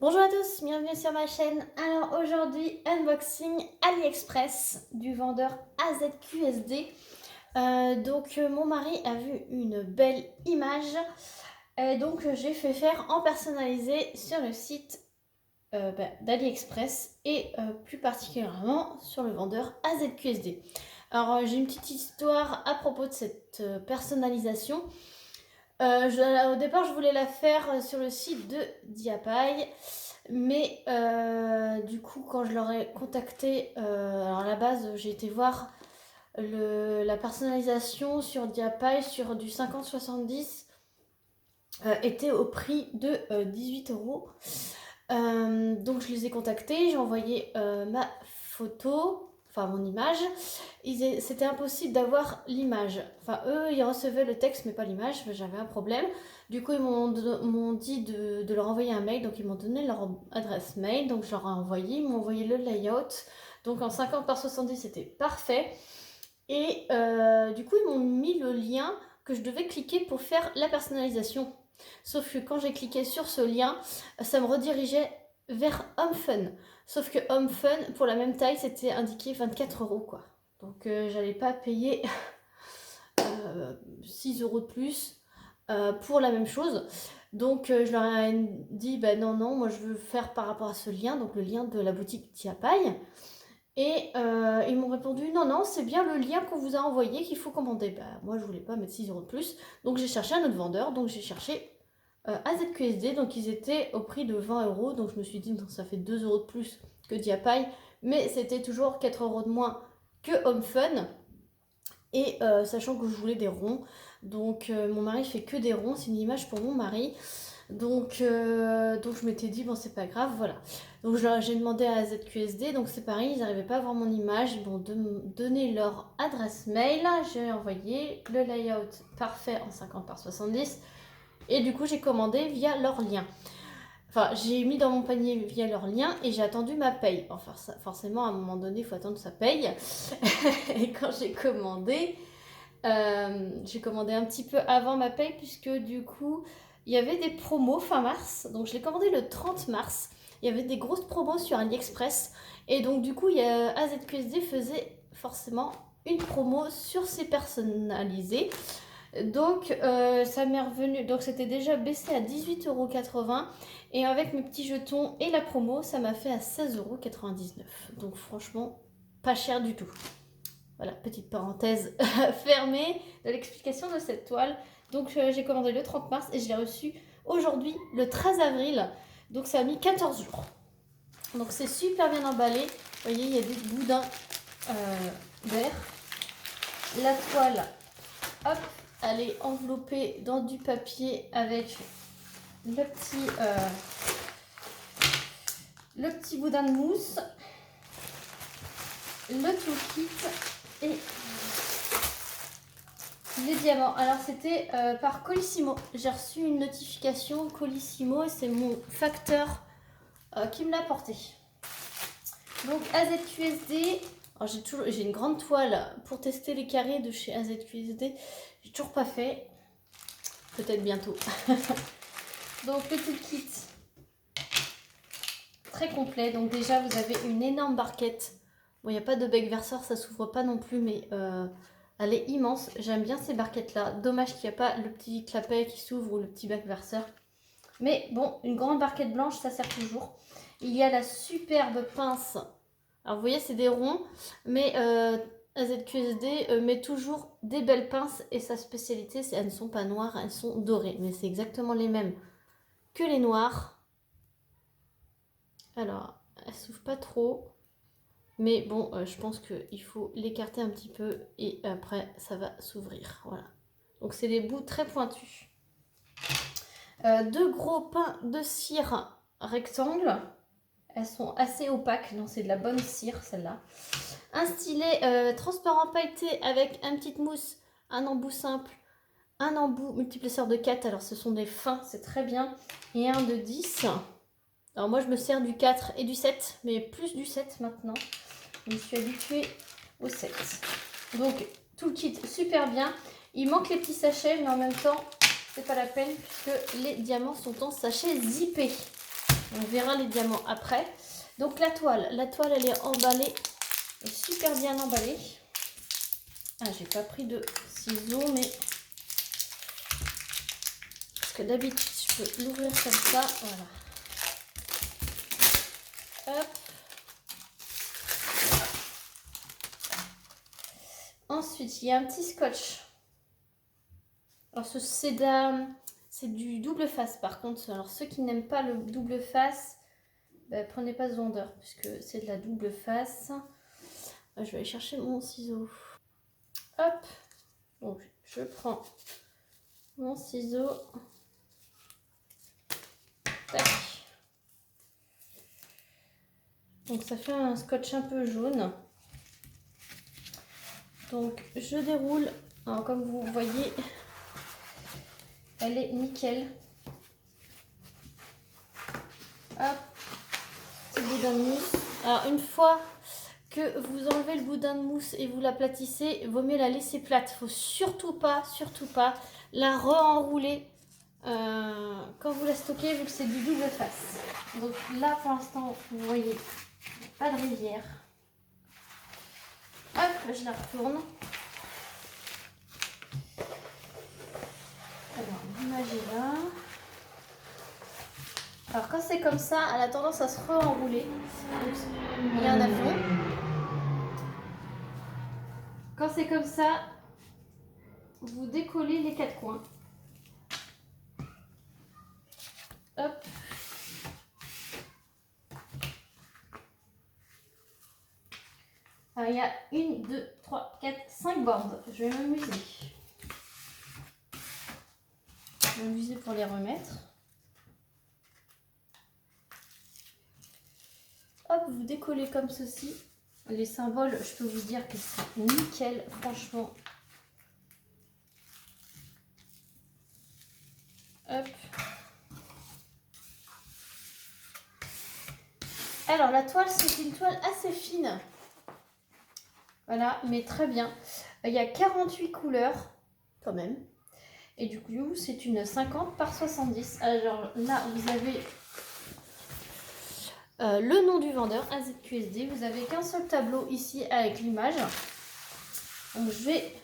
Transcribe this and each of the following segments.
Bonjour à tous, bienvenue sur ma chaîne. Alors aujourd'hui, unboxing AliExpress du vendeur AZQSD. Mon mari a vu une belle image, donc j'ai fait faire en personnalisé sur le site d'AliExpress et plus particulièrement sur le vendeur AZQSD. Alors j'ai une petite histoire à propos de cette personnalisation. Au départ, je voulais la faire sur le site de Diapaille, mais du coup, quand je leur ai contacté, alors à la base, j'ai été voir la personnalisation sur Diapaille sur du 50-70 était au prix de 18 euros. Donc je les ai contactés, j'ai envoyé ma photo, enfin mon image. C'était impossible d'avoir l'image. Enfin, eux, ils recevaient le texte, mais pas l'image. J'avais un problème. Du coup, ils m'ont dit de leur envoyer un mail. Donc, ils m'ont donné leur adresse mail. Donc, je leur ai envoyé. Ils m'ont envoyé le layout. Donc, en 50 par 70, c'était parfait. Et du coup, ils m'ont mis le lien que je devais cliquer pour faire la personnalisation. Sauf que quand j'ai cliqué sur ce lien, ça me redirigeait vers HomeFun. Sauf que HomeFun, pour la même taille, c'était indiqué 24 euros, quoi. Donc, j'allais pas payer 6 euros de plus pour la même chose. Donc, je leur ai dit, bah non, moi je veux faire par rapport à ce lien, donc le lien de la boutique Tiapaille. Et ils m'ont répondu, non, c'est bien le lien qu'on vous a envoyé qu'il faut commander. Bah, moi, je voulais pas mettre 6 euros de plus. Donc, j'ai cherché un autre vendeur. Donc, j'ai cherché AZQSD. Donc, ils étaient au prix de 20 euros. Donc, je me suis dit, non, ça fait 2 euros de plus que Diapaille. Mais c'était toujours 4 euros de moins que HomeFun. Et sachant que je voulais des ronds. Donc, mon mari fait que des ronds. C'est une image pour mon mari. Donc je m'étais dit, bon, c'est pas grave, voilà. Donc j'ai demandé à ZQSD, donc c'est pareil, ils n'arrivaient pas à voir mon image, ils m'ont donné leur adresse mail, j'ai envoyé le layout parfait en 50 par 70, et du coup j'ai commandé via leur lien. Enfin, j'ai mis dans mon panier via leur lien et j'ai attendu ma paye. Enfin, forcément, à un moment donné, il faut attendre sa paye. Et quand j'ai commandé un petit peu avant ma paye, puisque du coup, il y avait des promos fin mars. Donc, je l'ai commandé le 30 mars. Il y avait des grosses promos sur AliExpress. Et donc, du coup, AZQSD faisait forcément une promo sur ses personnalisés. Donc, ça m'est revenu. Donc, c'était déjà baissé à 18,80 €. Et avec mes petits jetons et la promo, ça m'a fait à 16,99 €. Donc, franchement, pas cher du tout. Voilà, petite parenthèse fermée de l'explication de cette toile. Donc j'ai commandé le 30 mars et je l'ai reçu aujourd'hui, le 13 avril. Donc ça a mis 14 jours. Donc c'est super bien emballé. Vous voyez, il y a des boudins verts. La toile, hop, elle est enveloppée dans du papier avec le petit boudin de mousse, le toolkit et les diamants. Alors c'était par Colissimo. J'ai reçu une notification Colissimo et c'est mon facteur qui me l'a apporté. Donc AZQSD. J'ai une grande toile pour tester les carrés de chez AZQSD. J'ai toujours pas fait. Peut-être bientôt. Donc le toolkit très complet. Donc déjà vous avez une énorme barquette. Bon, il n'y a pas de bec verseur, ça s'ouvre pas non plus, mais elle est immense. J'aime bien ces barquettes-là. Dommage qu'il n'y a pas le petit clapet qui s'ouvre ou le petit bec verseur. Mais bon, une grande barquette blanche, ça sert toujours. Il y a la superbe pince. Alors vous voyez, c'est des ronds, mais AZQSD met toujours des belles pinces. Et sa spécialité, c'est qu'elles ne sont pas noires, elles sont dorées. Mais c'est exactement les mêmes que les noires. Alors, elles s'ouvrent pas trop. Mais bon, je pense qu'il faut l'écarter un petit peu et après, ça va s'ouvrir. Voilà. Donc, c'est des bouts très pointus. Deux gros pains de cire rectangle. Elles sont assez opaques. Non, c'est de la bonne cire, celle-là. Un stylet transparent pailleté avec une petite mousse, un embout simple, un embout multiplesseur de 4. Alors, ce sont des fins, c'est très bien. Et un de 10. Alors, moi, je me sers du 4 et du 7, mais plus du 7 maintenant. Je me suis habituée au 7. Donc, tout le kit super bien. Il manque les petits sachets, mais en même temps, c'est pas la peine puisque les diamants sont en sachet zippé. On verra les diamants après. Donc la toile elle est emballée, super bien emballée. Ah, j'ai pas pris de ciseaux, mais parce que d'habitude je peux l'ouvrir comme ça, voilà. Hop. Ensuite, il y a un petit scotch. Alors c'est du double face par contre. Alors ceux qui n'aiment pas le double face, bah, prenez pas ce vendeur puisque c'est de la double face. Je vais aller chercher mon ciseau. Hop. Donc je prends mon ciseau. Tac. Donc ça fait un scotch un peu jaune. Donc je déroule. Alors comme vous voyez, elle est nickel. Hop. Petit boudin de mousse. Alors une fois que vous enlevez le boudin de mousse et vous l'aplatissez, vaut mieux la laisser plate. Faut surtout pas la re-enrouler quand vous la stockez vu que c'est du double face. Donc là pour l'instant vous voyez pas de rivière. Hop, je la retourne. Alors l'image est là. Alors quand c'est comme ça, elle a tendance à se re-enrouler. Il y a un avion. Quand c'est comme ça, vous décollez les quatre coins. Hop. Alors, il y a 1, 2, 3, 4, 5 bornes. Je vais m'amuser. Je vais m'amuser pour les remettre. Hop, vous décollez comme ceci. Les symboles, je peux vous dire que c'est nickel, franchement. Hop. Alors, la toile, c'est une toile assez fine. Voilà, mais très bien. Il y a 48 couleurs, quand même. Et du coup, c'est une 50 par 70. Alors là, vous avez le nom du vendeur, AZQSD. Vous n'avez qu'un seul tableau ici avec l'image. Donc, je vais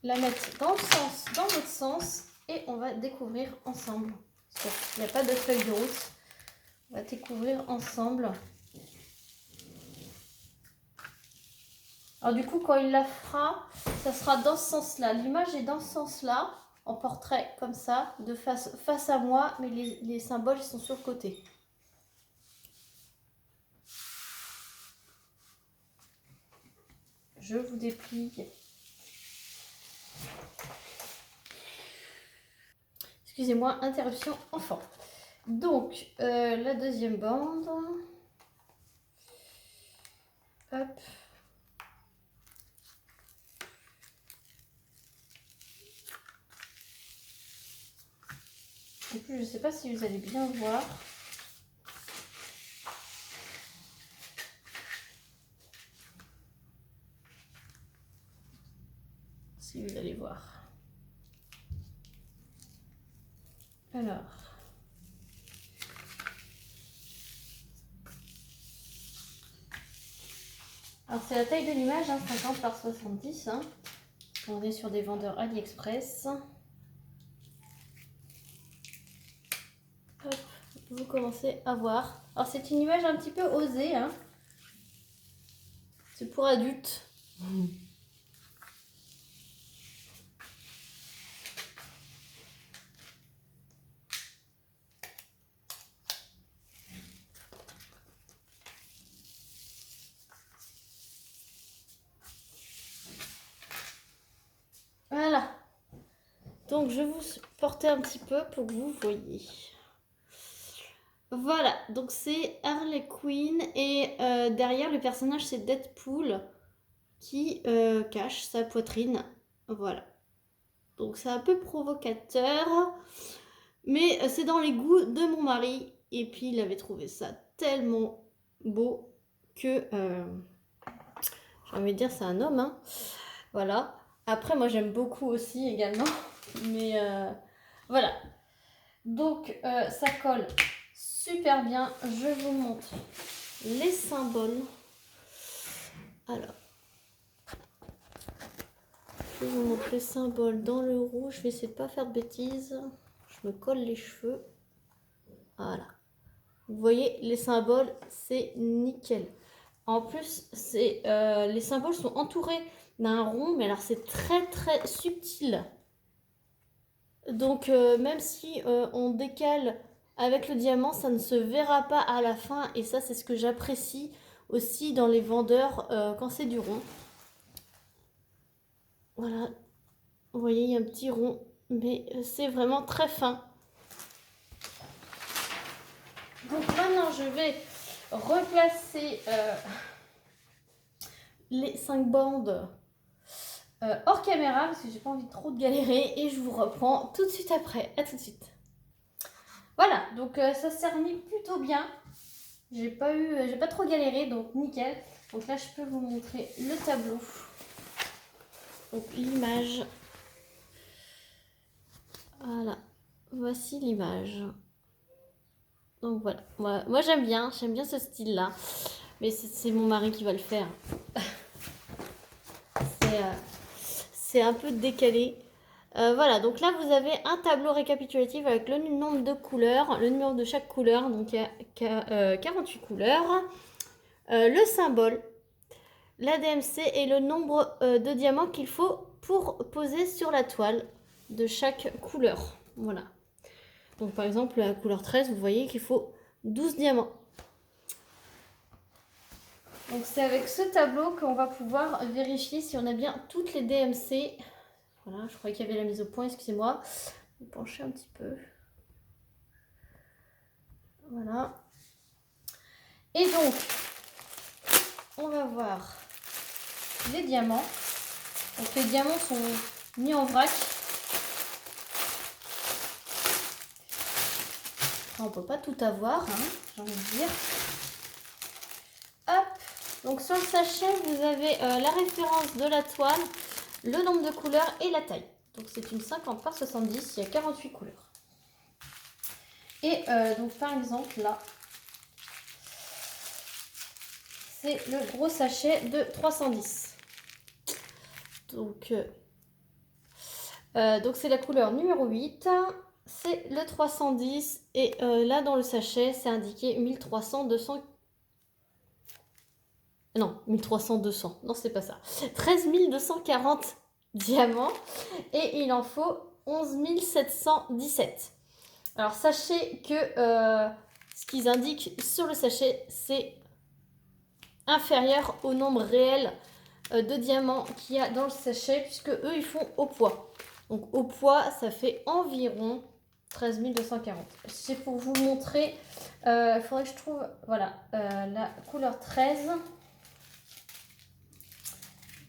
la mettre dans l'autre sens. Et on va découvrir ensemble. Il n'y a pas de feuille de route. On va découvrir ensemble. Alors du coup, quand il la fera, ça sera dans ce sens-là. L'image est dans ce sens-là, en portrait comme ça, de face à moi, mais les symboles ils sont sur le côté. Je vous déplie. Excusez-moi, interruption enfant. Donc, la deuxième bande. Hop. En plus, je ne sais pas si vous allez bien voir. Si vous allez voir. Alors. Alors c'est la taille de l'image, hein, 50 par 70. Hein. On est sur des vendeurs AliExpress. Hop, vous commencez à voir. Alors c'est une image un petit peu osée. Hein. C'est pour adultes. Voilà. Donc je vais vous porter un petit peu pour que vous voyez. Voilà, donc c'est Harley Quinn et derrière le personnage c'est Deadpool qui cache sa poitrine. Voilà. Donc c'est un peu provocateur, mais c'est dans les goûts de mon mari. Et puis il avait trouvé ça tellement beau que j'ai envie de dire c'est un homme. Hein. Voilà. Après moi j'aime beaucoup aussi également, mais voilà. Donc ça colle super bien. Je vous montre les symboles. Alors, je vous montre les symboles dans le rouge. Je vais essayer de pas faire de bêtises. Je me colle les cheveux. Voilà. Vous voyez, les symboles, c'est nickel. En plus, les symboles sont entourés d'un rond, mais alors c'est très très subtil. Donc même si on décale avec le diamant, ça ne se verra pas à la fin. Et ça, c'est ce que j'apprécie aussi dans les vendeurs quand c'est du rond. Voilà, vous voyez, il y a un petit rond, mais c'est vraiment très fin. Donc maintenant, je vais replacer les 5 bandes hors caméra parce que j'ai pas envie trop de galérer et je vous reprends tout de suite après. À tout de suite. Voilà, donc ça s'est remis plutôt bien. J'ai pas trop galéré, donc nickel. Donc là, je peux vous montrer le tableau. Donc l'image. Voilà, voici l'image. Donc voilà, moi j'aime bien ce style-là. Mais c'est mon mari qui va le faire. C'est un peu décalé. Voilà, donc là vous avez un tableau récapitulatif avec le nombre de couleurs, le numéro de chaque couleur, donc il y a 48 couleurs, le symbole, la DMC et le nombre de diamants qu'il faut pour poser sur la toile de chaque couleur. Voilà. Donc par exemple la couleur 13, vous voyez qu'il faut 12 diamants. Donc c'est avec ce tableau qu'on va pouvoir vérifier si on a bien toutes les DMC. Voilà, je croyais qu'il y avait la mise au point, excusez-moi. Je vais pencher un petit peu. Voilà. Et donc, on va voir les diamants. Donc les diamants sont mis en vrac. Enfin, on peut pas tout avoir, hein, j'ai envie de dire. Hop. Donc sur le sachet, vous avez la référence de la toile, le nombre de couleurs et la taille. Donc c'est une 50 par 70, il y a 48 couleurs. Et donc par exemple là, c'est le gros sachet de 310. Donc c'est la couleur numéro 8, c'est le 310 et là dans le sachet c'est indiqué 1300, 200. Non, 1300, 200. Non, c'est pas ça. 13 240 diamants et il en faut 11 717. Alors sachez que ce qu'ils indiquent sur le sachet, c'est inférieur au nombre réel de diamants qu'il y a dans le sachet, puisque eux, ils font au poids. Donc au poids, ça fait environ 13 240. C'est pour vous montrer, il faudrait que je trouve, voilà, la couleur 13.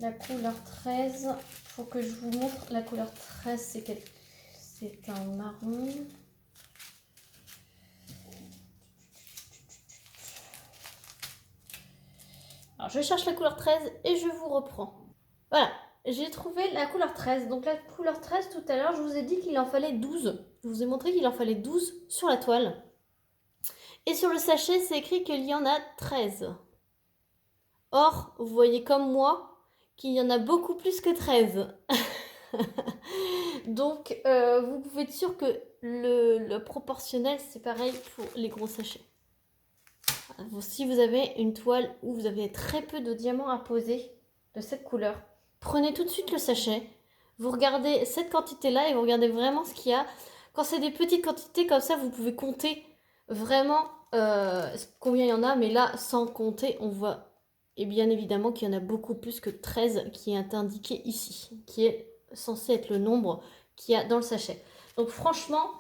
La couleur 13, il faut que je vous montre. La couleur 13, c'est un marron. Alors, je cherche la couleur 13 et je vous reprends. Voilà, j'ai trouvé la couleur 13. Donc, la couleur 13, tout à l'heure, je vous ai dit qu'il en fallait 12. Je vous ai montré qu'il en fallait 12 sur la toile. Et sur le sachet, c'est écrit qu'il y en a 13. Or, vous voyez comme moi qu'il y en a beaucoup plus que 13. Donc, vous pouvez être sûr que le proportionnel, c'est pareil pour les gros sachets. Si vous avez une toile où vous avez très peu de diamants à poser de cette couleur, prenez tout de suite le sachet, vous regardez cette quantité-là et vous regardez vraiment ce qu'il y a. Quand c'est des petites quantités comme ça, vous pouvez compter vraiment combien il y en a, mais là, sans compter, on voit et bien évidemment qu'il y en a beaucoup plus que 13 qui est indiqué ici, qui est censé être le nombre qu'il y a dans le sachet. Donc franchement,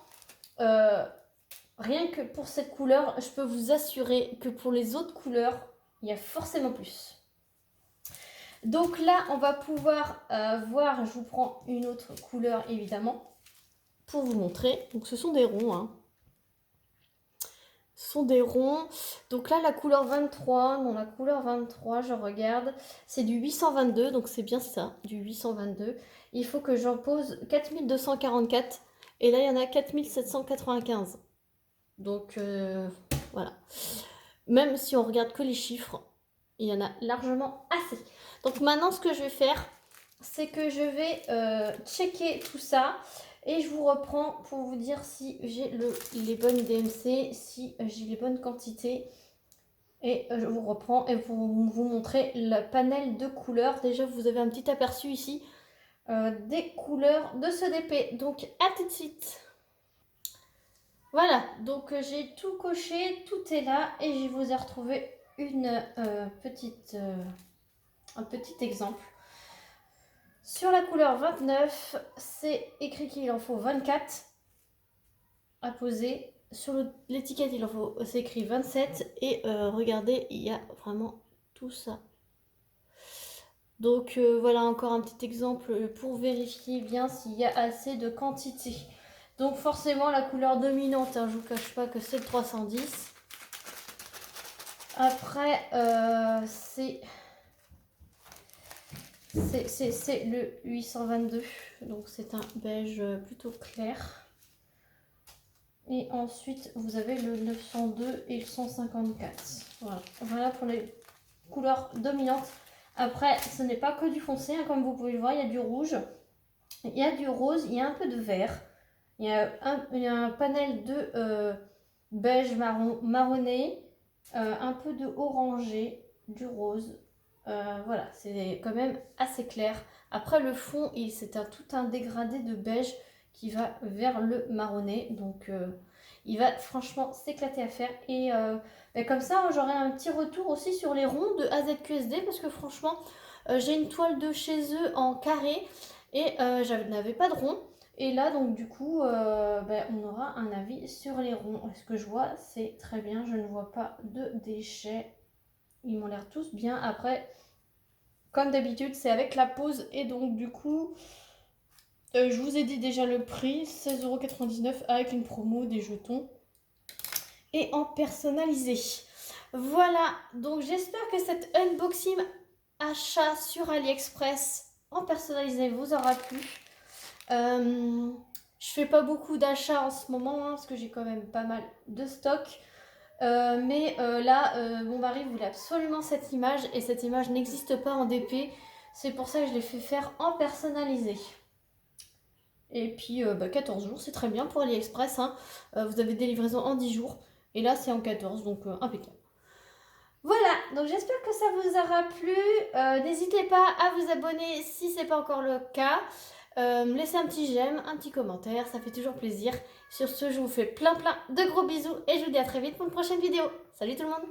rien que pour cette couleur, je peux vous assurer que pour les autres couleurs, il y a forcément plus. Donc là, on va pouvoir voir, je vous prends une autre couleur évidemment, pour vous montrer. Donc ce sont des ronds, hein. Ce sont des ronds. Donc là, la couleur 23, non, la couleur 23, je regarde, c'est du 822, donc c'est bien ça, du 822. Il faut que j'en pose 4244, et là, il y en a 4795. Donc, Voilà. Même si on regarde que les chiffres, il y en a largement assez. Donc maintenant, ce que je vais faire, c'est que je vais checker tout ça. Et je vous reprends pour vous dire si j'ai les bonnes DMC, si j'ai les bonnes quantités. Et je vous reprends et pour vous montrer le panel de couleurs. Déjà, vous avez un petit aperçu ici des couleurs de ce DP. Donc, à tout de suite. Voilà, donc j'ai tout coché, tout est là. Et je vous ai retrouvé un petit exemple. Sur la couleur 29, c'est écrit qu'il en faut 24 à poser. Sur l'étiquette, il en faut, c'est écrit 27. Et regardez, il y a vraiment tout ça. Donc voilà encore un petit exemple pour vérifier bien s'il y a assez de quantité. Donc forcément la couleur dominante, hein, je ne vous cache pas que c'est le 310. Après c'est le 822, donc c'est un beige plutôt clair. Et ensuite vous avez le 902 et le 154. Voilà pour les couleurs dominantes. Après, ce n'est pas que du foncé, hein, comme vous pouvez le voir, il y a du rouge, il y a du rose, il y a un peu de vert, il y a un panel de beige marronné, un peu de orangé, du rose. Voilà, c'est quand même assez clair. Après, le fond, c'est tout un dégradé de beige qui va vers le marronné. Donc, il va franchement s'éclater à faire. Et comme ça, j'aurai un petit retour aussi sur les ronds de AZQSD parce que franchement, j'ai une toile de chez eux en carré et je n'avais pas de rond. Et là, donc du coup, on aura un avis sur les ronds. Ce que je vois, c'est très bien. Je ne vois pas de déchets. Ils m'ont l'air tous bien. Après, comme d'habitude, c'est avec la pose. Et donc du coup, je vous ai dit déjà le prix. 16,99 € avec une promo, des jetons. Et en personnalisé. Voilà, donc j'espère que cet unboxing achat sur AliExpress en personnalisé vous aura plu. Je fais pas beaucoup d'achats en ce moment hein, parce que j'ai quand même pas mal de stock. Mais là, mon mari voulait absolument cette image et cette image n'existe pas en DP. C'est pour ça que je l'ai fait faire en personnalisé. Et puis 14 jours, c'est très bien pour AliExpress. Hein. Vous avez des livraisons en 10 jours. Et là, c'est en 14, donc impeccable. Voilà, donc j'espère que ça vous aura plu. N'hésitez pas à vous abonner si ce n'est pas encore le cas. Me laisser un petit j'aime, un petit commentaire, ça fait toujours plaisir. Sur ce, je vous fais plein de gros bisous et je vous dis à très vite pour une prochaine vidéo. Salut tout le monde!